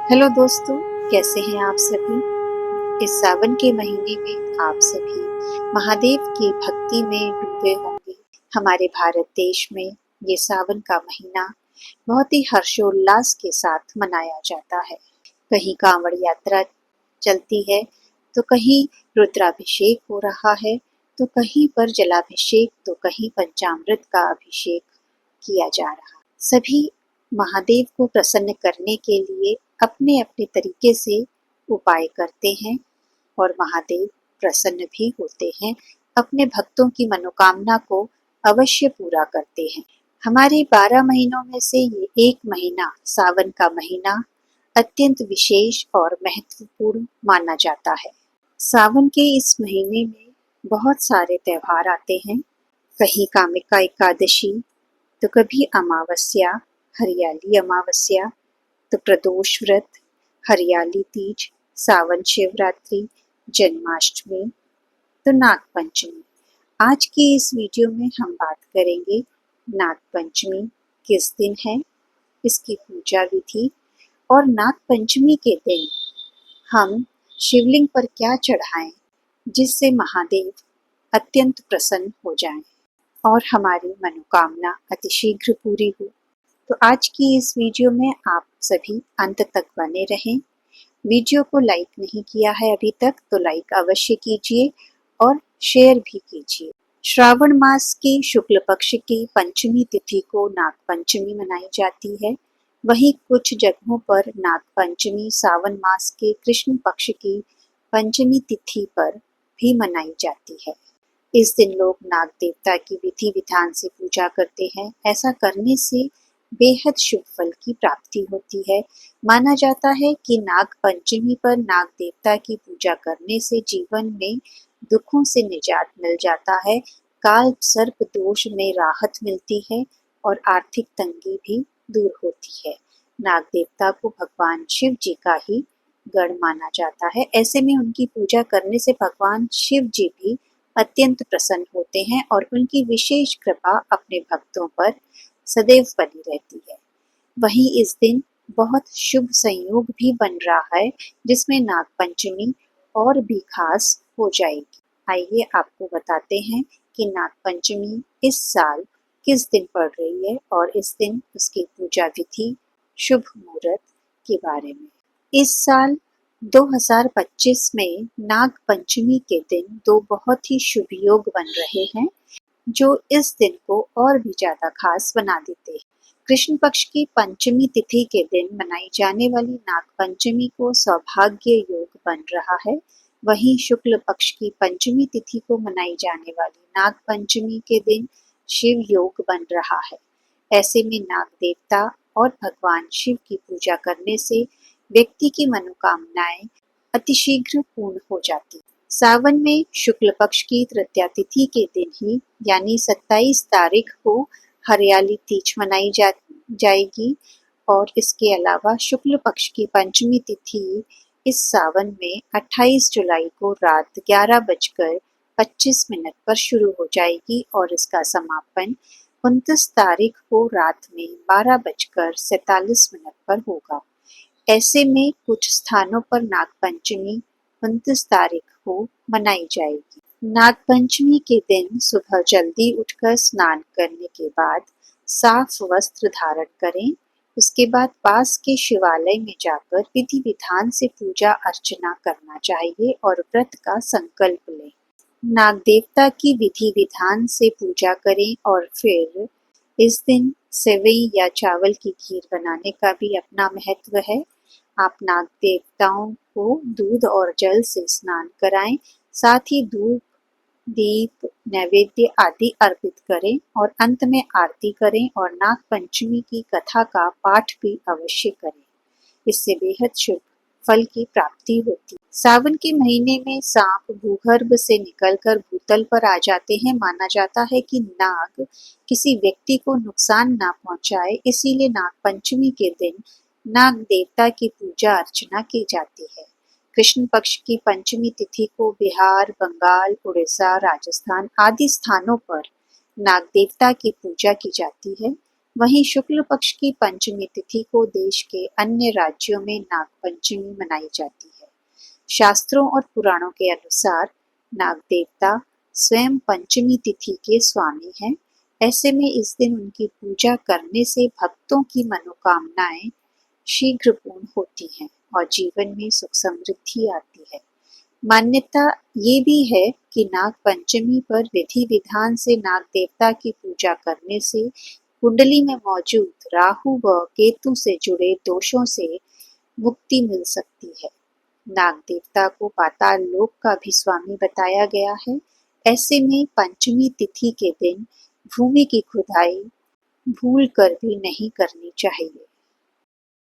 Hello दोस्तों, कैसे हैं आप सभी। इस सावन के महीने में आप सभी महादेव की भक्ति में डूबे होंगे। हमारे भारत देश में ये सावन का महीना बहुत ही हर्षोल्लास के साथ मनाया जाता है। कहीं कांवड़ यात्रा चलती है, तो कहीं रुद्राभिषेक हो रहा है, तो कहीं पर जलाभिषेक, तो कहीं पंचामृत का अभिषेक किया जा रहा। सभी महादेव को प्रसन्न करने के लिए अपने अपने तरीके से उपाय करते हैं और महादेव प्रसन्न भी होते हैं, अपने भक्तों की मनोकामना को अवश्य पूरा करते हैं। हमारे 12 महीनों में से ये एक महीना, सावन का महीना, अत्यंत विशेष और महत्वपूर्ण माना जाता है। सावन के इस महीने में बहुत सारे त्योहार आते हैं। कहीं कामिका एकादशी, तो कभी अमावस्या, हरियाली अमावस्या, तो प्रदोष व्रत, हरियाली तीज, सावन शिवरात्रि, जन्माष्टमी, तो नाग पंचमी। आज की इस वीडियो में हम बात करेंगे नाग पंचमी किस दिन है, इसकी पूजा विधि, और नाग पंचमी के दिन हम शिवलिंग पर क्या चढ़ाएं जिससे महादेव अत्यंत प्रसन्न हो जाएं और हमारी मनोकामना अतिशीघ्र पूरी हो। तो आज की इस वीडियो में आप सभी अंत तक बने रहें। वीडियो को लाइक नहीं किया है अभी तक तो लाइक अवश्य कीजिए और शेयर भी कीजिए। श्रावण मास की शुक्ल पक्ष की पंचमी तिथि को नाग पंचमी मनाई जाती है। वहीं कुछ जगहों पर नाग पंचमी सावन मास के कृष्ण पक्ष की पंचमी तिथि पर भी मनाई जाती है। इस दिन लोग नाग देवता की विधि विधान से पूजा करते हैं। ऐसा करने से बेहद शुभ फल की प्राप्ति होती है। माना जाता है कि नाग पंचमी पर नाग देवता की पूजा करने से जीवन में दुखों से निजात मिल जाता है, काल सर्प दोष में राहत मिलती है और आर्थिक तंगी भी दूर होती है। नाग देवता को भगवान शिव जी का ही गण माना जाता है। ऐसे में उनकी पूजा करने से भगवान शिव जी भी अत्यंत प्रसन्न होते हैं और उनकी विशेष कृपा अपने भक्तों पर सदैव बनी रहती है। वहीं इस दिन बहुत शुभ संयोग भी बन रहा है, जिसमें नाग पंचमी और भी खास हो जाएगी। आइए आपको बताते हैं कि नाग पंचमी इस साल किस दिन पड़ रही है और इस दिन उसकी पूजा विधि, शुभ मुहूर्त के बारे में। इस साल 2025 में नाग पंचमी के दिन दो बहुत ही शुभ योग बन रहे हैं, जो इस दिन को और भी ज्यादा खास बना देते हैं। कृष्ण पक्ष की पंचमी तिथि के दिन मनाई जाने वाली नाग पंचमी को सौभाग्य योग बन रहा है। वहीं शुक्ल पक्ष की पंचमी तिथि को मनाई जाने वाली नाग पंचमी के दिन शिव योग बन रहा है। ऐसे में नाग देवता और भगवान शिव की पूजा करने से व्यक्ति की मनोकामनाएं अतिशीघ्र पूर्ण हो जाती। सावन में शुक्ल पक्ष की तृतीया तिथि के दिन ही यानी 27 तारीख को हरियाली तीज मनाई जाएगी और इसके अलावा शुक्ल पक्ष की पंचमी तिथि इस सावन में 28 जुलाई को रात 11:25 पर शुरू हो जाएगी और इसका समापन 29 तारीख को रात में 12:47 पर होगा। ऐसे में कुछ स्थानों पर नागपंचमी 29 तारीख को मनाई जाएगी। नागपंचमी के दिन सुबह जल्दी उठकर स्नान करने के बाद साफ वस्त्र धारण करें। उसके बाद पास के शिवालय में जाकर विधि विधान से पूजा अर्चना करना चाहिए और व्रत का संकल्प लें। नाग देवता की विधि विधान से पूजा करें और फिर इस दिन सेवई या चावल की खीर बनाने का भी अपना महत्व है। आप नाग देवताओं को दूध और जल से स्नान कराएं, साथ ही धूप, दीप, नैवेद्य आदि अर्पित करें और अंत में आरती करें और नाग पंचमी की कथा का पाठ भी अवश्य करें। इससे बेहद शुभ फल की प्राप्ति होती। सावन के महीने में सांप भूगर्भ से निकलकर भूतल पर आ जाते हैं। माना जाता है कि नाग किसी व्यक्ति को नुकसान ना पहुंचाए, इसीलिए नाग पंचमी के दिन नाग देवता की पूजा अर्चना की जाती है। कृष्ण पक्ष की पंचमी तिथि को बिहार, बंगाल, उड़ीसा, राजस्थान आदि स्थानों पर नाग देवता की पूजा की जाती है। वहीं शुक्ल पक्ष की पंचमी तिथि को देश के अन्य राज्यों में नाग पंचमी मनाई जाती है। शास्त्रों और पुराणों के अनुसार नाग देवता स्वयं पंचमी तिथि के स्वामी हैं। ऐसे में इस दिन उनकी पूजा करने से भक्तों की मनोकामनाएं शीघ्र पूर्ण होती हैं और जीवन में सुख समृद्धि आती है। मान्यता ये भी है कि नाग पंचमी पर विधि विधान से नाग देवता की पूजा करने से कुंडली में मौजूद राहु व केतु से जुड़े दोषों से मुक्ति मिल सकती है। नाग देवता को पाताल लोक का भी स्वामी बताया गया है। ऐसे में पंचमी तिथि के दिन भूमि की खुदाई भूल कर भी नहीं करनी चाहिए।